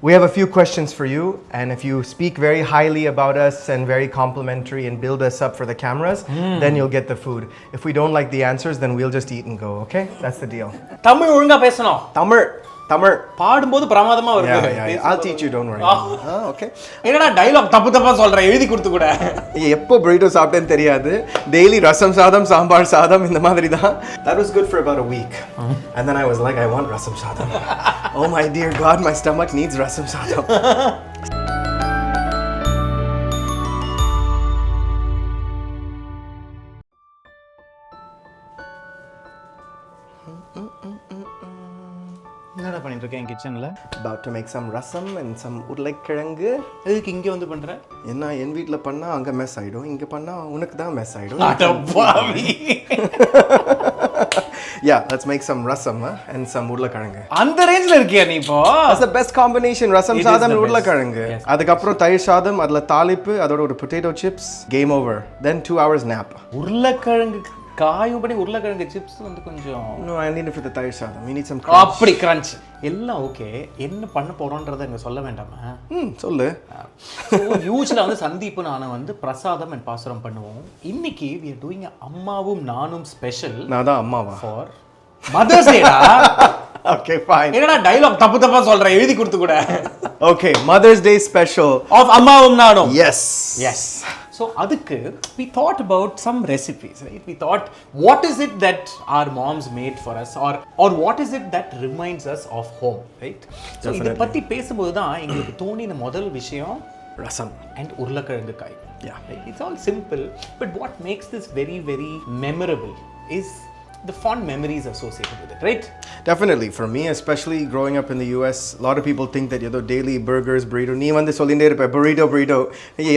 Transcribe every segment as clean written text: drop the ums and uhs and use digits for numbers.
We have a few questions for you, and if you speak very highly about us and very complimentary and build us up for the cameras, then you'll get the food. If we don't like the answers, then we'll just eat and go, okay? That's the deal. Tamil ஒழுங்கா பேசணும். Tamil. பாடும்போது பிரமாதமா வருது. Yeah. I'll teach you, don't worry. Okay. என்னடா dialogue தப்பா சொல்ற எழுதி கொடுத்து கூட. எப்போ burrito சாப்பிட்டேன்னு தெரியாது. Daily rasam sadam, sambar sadam இந்த மாதிரி தான். That was good for about a week. And then I was like, I want rasam sadam. Oh my dear God, my stomach needs rasam sadam. என்னடா பண்ணிட்டு இருக்கேன் கிச்சன்ல? About to make some rasam and some urlaikiழங்கு. எதுக்கு இங்க வந்து பண்ற? என்ன என் வீட்ல பண்ணா அங்க மெஸ் ஆயிடும், இங்க பண்ணா உனக்கு தான் மெஸ் ஆயிடும். அடப்பாவி. Yeah, let's make some rasam and some urlaikiழங்கு. அந்த ரேஞ்ச்ல இருக்கியா நீ இப்போ? That's the best combination, rasam sadam urlaikiழங்கு. அதுக்கு அப்புறம் தயிர் சாதம், அதுல தாளிப்பு, அதோட ஒரு potato chips, game over. Then 2 hours nap. உருளைக்கிழங்கு காயும் பண்ணி உருளைக்கிழங்கு சிப்ஸ் வந்து கொஞ்சம் No, I need it for the தயிர் சாதம். We need some crunch. அப்படி கிரன்ச் எல்லாம் ஓகே. என்ன பண்ண போறோம்ன்றதை இங்க சொல்ல வேண்டாமா? சொல்லு. ஸோ யூஸ்வலாக வந்து சந்தீப் நானும் வந்து பிரசாதம் அண்ட் பாசுரம் பண்ணுவோம். இன்னைக்கு we are doing அம்மாவும் நானும் ஸ்பெஷல். நான் தான் அம்மாவா? For mother's day. Okay, fine. என்னடா டயலாக் தப்பா சொல்ற எழுதி கொடுத்து கூட. Okay, Mother's Day special of அம்மாவும் நானும். Yes. So adukku we thought about some recipes, right? We thought, what is it that our moms made for us, or what is it that reminds us of home, right? So idu patti pesumbodu dhaan engalukku thonina modal vishayam rasam and urlakazhangu kai. Yeah, right? It's all simple, but what makes this very very memorable is the fond memories associated with it, right? Definitely. For me, especially growing up in the US, a lot of people think that you're daily burgers, burrito. Nee vande sollinde irpa burrito.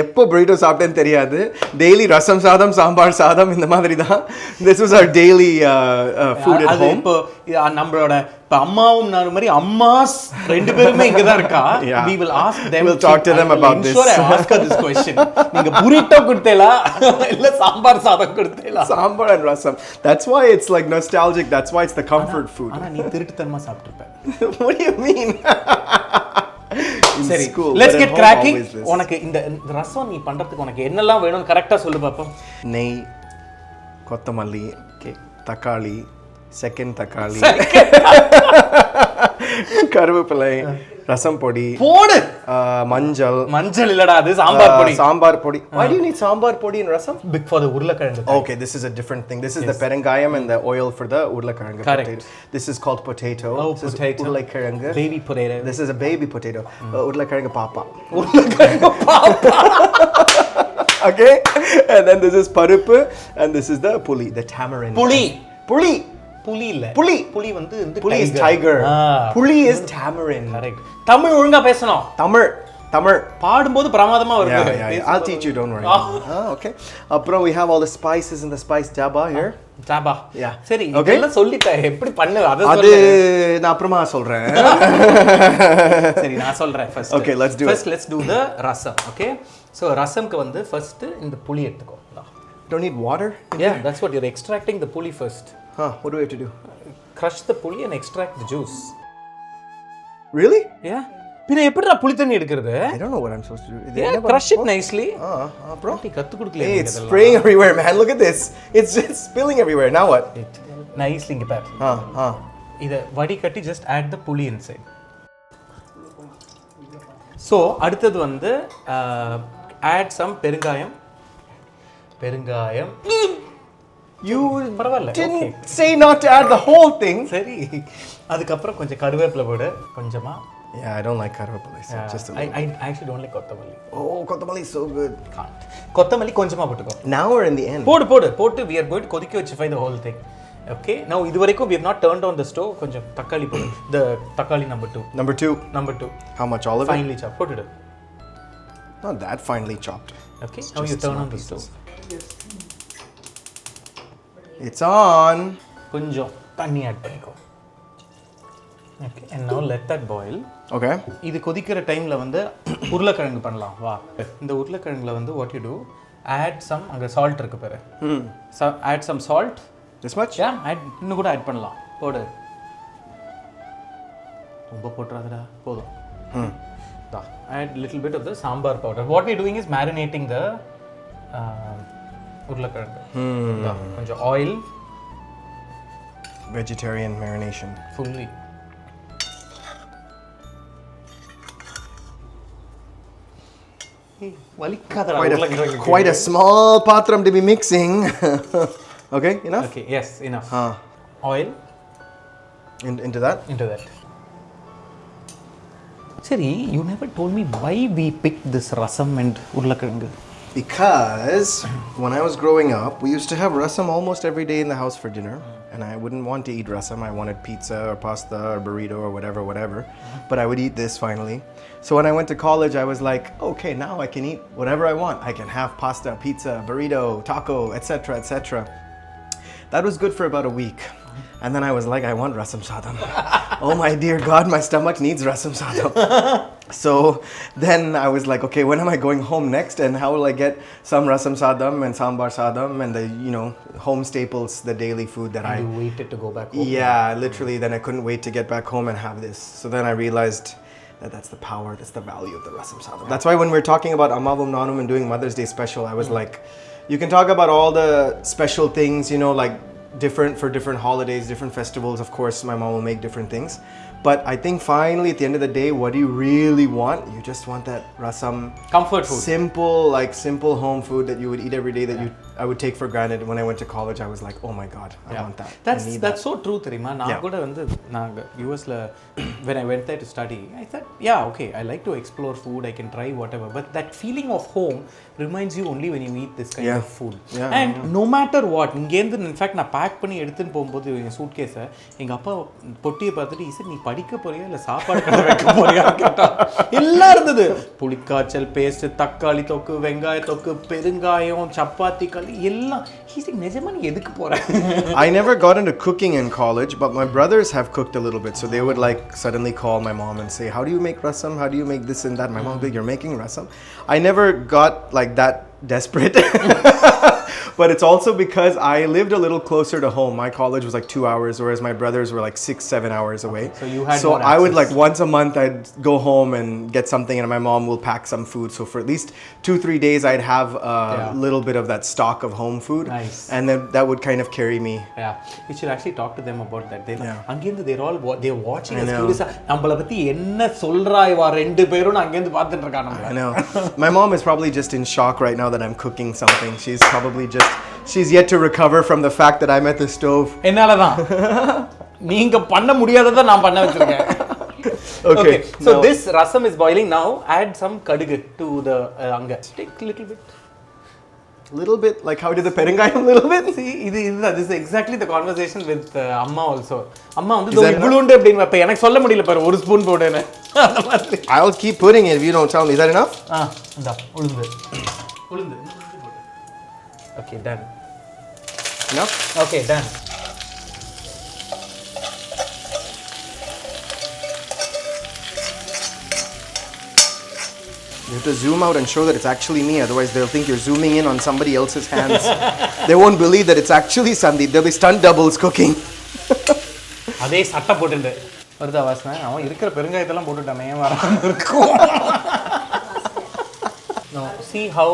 Eppo burrito சாப்பிட்டேன்னு தெரியாது. Daily rasam sadam, sambar sadam இந்த மாதிரி தான். This was our daily food at home. இப்போ நம்மளோட இப்ப அம்மாவும் நானும் மாதிரி அம்மாஸ் ரெண்டு பேருமே இங்க தான் இருக்கா. We will ask them. We'll talk to them about this. Sure, I ask her this question. நீங்க burrito கொடுத்தேலா இல்ல சாம்பார் சாதம் கொடுத்தேலா? Sambar and rasam. That's why it's like nostalgic. That's why it's the comfort food. ஆனா நீ திருட்டுத்தனமா சாப்பிட்டிருப்ப. What do you mean? சரி, let's get cracking. உனக்கு இந்த ரசம் நீ பண்றதுக்கு உனக்கு என்னெல்லாம் வேணும் கரெக்ட்டா சொல்லு பாப்போம். நெய், கொத்தமல்லி, தக்காளி, செகண்ட் தக்காளி, கருவேப்பிலை, ரசம் பொடி போடு, மஞ்சள் இல்லடா அது சாம்பார் பொடி. Why do you need sambar podi in rasam? Big for the urlakazhangu. Okay, this is a different thing. This is the perengayam and the oil for the urlakazhangu potato. This is called potato. This is urlakazhangu. Baby potato. This is a baby potato. Urlakazhangu papa. Okay, and then this is paruppu, and this is the puli, the tamarind. புளி இல்ல. புளி வந்து புளி is tiger. புளி is tamarind. Correct. Tamil ஒழுங்கா பேசணும். Tamil. பாடும்போது பிரமாதமா வருது. Yeah. I'll teach you, don't worry. Okay. Apro we have all the spices in the spice jaba here. Jaba. Yeah. சரி, இதெல்லாம் சொல்லிட்ட எப்படி பண்ணு அத சொல்லு. அது நான் அப்புறமா சொல்றேன். சரி, நான் சொல்றேன் first. Okay, let's do First, let's do the rasam, okay? So rasamக்கு வந்து first இந்த புளி எடுத்துக்கோ. Don't need water? Yeah, that's what you're extracting the puli first. What do we have to do? Crush the puli and extract the juice. Really? Yeah. பின்ன எப்படிடா புளி தண்ணி எடுக்கிறது? I don't know what I'm supposed to do. Yeah, crush it nicely. Bro. நீ கத்து கொடுக்கல. Hey, it's spraying everywhere, man. Look at this. It's spilling everywhere. Now what? Nicely இங்க பாரு. இத வடிகட்டி just add the puli inside. So, அடுத்து வந்து add some பெருங்காயம். You didn't say not to add the whole thing. சரி, அதுக்கு அப்புறம் கொஞ்சம் கருவேப்பிலை போடு கொஞ்சமா. Yeah, I don't like கருவேப்பிலை. Just a little. I actually don't like கொத்தமல்லி. Oh, கொத்தமல்லி is so good. கொத்தமல்லி கொஞ்சமா போட்டுக்கோ. Now we're in the end. போட்டு we are going to கொதிக்க வச்சுfy the whole thing. Okay, now இதுவரைக்கும் we have not turned on the stove. கொஞ்சம் தக்காளி போடு. The தக்காளி number 2. How much? All of it? Finely chopped. போட்டுடு. Not that finely chopped. Okay, now you turn on the stove. It's on. கொஞ்சம் தண்ணி add பண்ணிக்கோ. Okay, and now let that boil. Okay. இது கொதிக்கிற டைம்ல வந்து உருளைக்கிழங்கு பண்ணலாம். வா. இந்த உருளைக்கிழங்குல வந்து what you do, add some அங்க salt இருக்கு பாரு. Add some salt. This much? Yeah, இன்னும் கூட ஆட் பண்ணலாம். போடு. ரொம்ப போட்றாதடா. போதும். add a little bit of the sambar powder. What we're doing is marinating the urlakazhangu. Konjam oil. Vegetarian marination. Fully. Quite a small patram to be mixing. Okay, enough? Okay, yes, enough. Oil. Into that? Into that. Siri, you never told me why we picked this rasam and urlakazhangu. Because when I was growing up, we used to have rasam almost every day in the house for dinner. And I wouldn't want to eat rasam. I wanted pizza or pasta or burrito or whatever. But I would eat this finally. So when I went to college, I was like, okay, now I can eat whatever I want. I can have pasta, pizza, burrito, taco, etc., etc. That was good for about a week. And then I was like, I want rasam sadam. Oh my dear God, my stomach needs rasam sadam. So then I was like, okay, when am I going home next? And how will I get some rasam sadam and sambar sadam and the, home staples, the daily food that You waited to go back home? Yeah, literally. Then I couldn't wait to get back home and have this. So then I realized that's the power, that's the value of the rasam sadam. That's why when we're talking about Ammavum Naanum and doing Mother's Day special, I was like, you can talk about all the special things, like different for different holidays, different festivals. Of course, my mom will make different things. But I think finally, at the end of the day, what do you really want? You just want that rasam. Comfort food. Simple home food that you would eat every day that I would take for granted. When I went to college, I was like, oh my God, I want that. That's so true, Therima. US when I went there to study, I thought, okay, I like to explore food, I can try whatever. But that feeling of home reminds you only when you eat this kind of food. And no matter what, in fact, நான் back பண்ணி எடுத்துன்னு போகும்போது என் சூட்கேஸை எங்கள் அப்பா பொட்டியை பார்த்துட்டு sir நீ படிக்க போறியா இல்லை சாப்பாடு கடை வைக்க போறியான்னு கேட்டா எல்லாம் இருந்தது. புளிக்காய்ச்சல் பேஸ்ட், தக்காளி தொக்கு, வெங்காய தொக்கு, பெருங்காயம், சப்பாத்தி களி எல்லாம். நிஜமா நீ எதுக்கு போற? I never got into cooking in college, but my brothers have cooked a little bit. So they would suddenly call my mom and say, how do you make rasam? How do you make this and that? My mom would be like, you're making rasam? I never got that desperate. But it's also because I lived a little closer to home. My college was 2 hours, whereas my brothers were 6-7 hours away. So you had So more I would access. once a month I'd go home and get something, and my mom will pack some food. So for at least 2-3 days I'd have a little bit of that stock of home food. Nice. And then that would kind of carry me. Yeah, you should actually talk to them about that. அங்கேருந்து they're watching us. நம்மள பத்தி என்ன சொல்றா இவா ரெண்டு பேரும் அங்கேருந்து பார்த்துட்டு இருக்காங்க. I know. My mom is probably just in shock right now that I'm cooking something. She's yet to recover from the fact that I'm at the stove. என்னாலதான் நீங்க பண்ண முடியாததை நான் பண்ண வச்சிருக்கேன். Okay. So this rasam is boiling now. Add some kadugu to the anga. Take a little bit. Little bit, like how did the perengayam little bit? See, this is exactly the conversation with Amma also. Amma வந்து இவ்வளவுண்டு அப்படிங்க அப்ப எனக்கு சொல்ல முடியல பாரு ஒரு spoon போடுன்னு. அந்த மாதிரி. I'll keep putting it if you don't tell me. Is that enough? இந்தா உளுந்து. Okay, done. Enough? Okay, done. You have to zoom out and show that it's actually me, otherwise they'll think you're zooming in on somebody else's hands. They won't believe that it's actually Sandeep. There'll be stunt doubles cooking. அதே சட்டை போட்டுண்டு வருதா வாசனை அவன் இருக்கிற பெருங்காயத்தெல்லாம் போட்டுட்டானே வராம இருக்கும். No, see how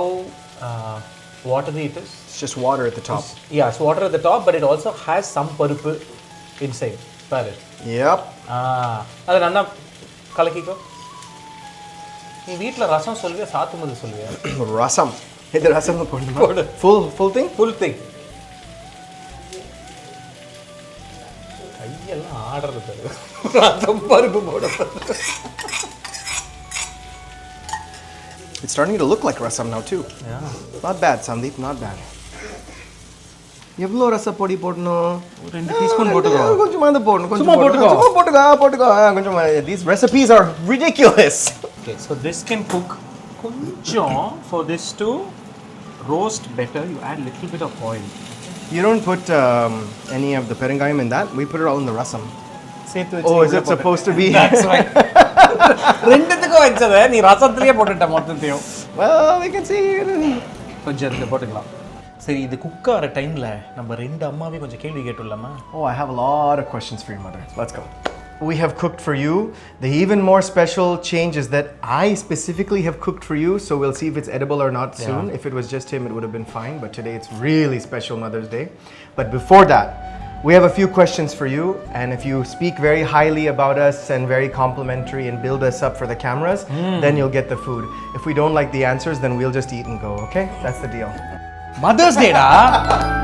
watery it is? It's just water at the top. Yeah, it's water at the top, but it also has some பருப்பு inside. பாரு. Yep. அது நல்லா கலக்கிக்கோ. நீ வீட்ல ரசம் சொல்லுவியா சாத்துமது சொல்லுவியா? ரசம். இது ரசம் போடுமா? Full thing? Full thing. கையெல்லாம் ஆடுறது ரசம் பருப்பு போட. It's starting to look like rasam now too. Yeah. Not bad, Sandeep, not bad. எவ்வளோ ரச பொடி போடணும்? 2 டீஸ்பூன் போட்டுக்கோ. கொஞ்சமா தான் போடணும். சும்மா போட்டுக்கோ. கொஞ்சமா. These recipes are ridiculous. Okay, so this can cook கொஞ்சம். For this to roast better, you add little bit of oil. You don't put any of the perengayam in that. We put it all in the rasam. Oh, is it supposed to be? That's right. ரெண்டுத்துக்கும் வச்சத நீ ரசத்திலேயே போட்டுட்ட மொத்தத்தையும். Well, we can see. கொஞ்சம் இருக்கு போட்டுக்கலாம். சரி இது cook ஆகிற டைமில் நம்ம ரெண்டு அம்மாவே கொஞ்சம் கேள்வி கேட்டுடலாமா? Oh, I have a lot of questions for your mother. Let's go. we have cooked for you. The even more special change is that I specifically have cooked for you, so we'll see if it's edible or not soon. If it was just him, it would have been fine, but today it's really special Mother's Day. But before that, we have a few questions for you, and if you speak very highly about us and very complimentary and build us up for the cameras, then you'll get the food. If we don't like the answers, then we'll just eat and go, okay? That's the deal. Mother's Day, da.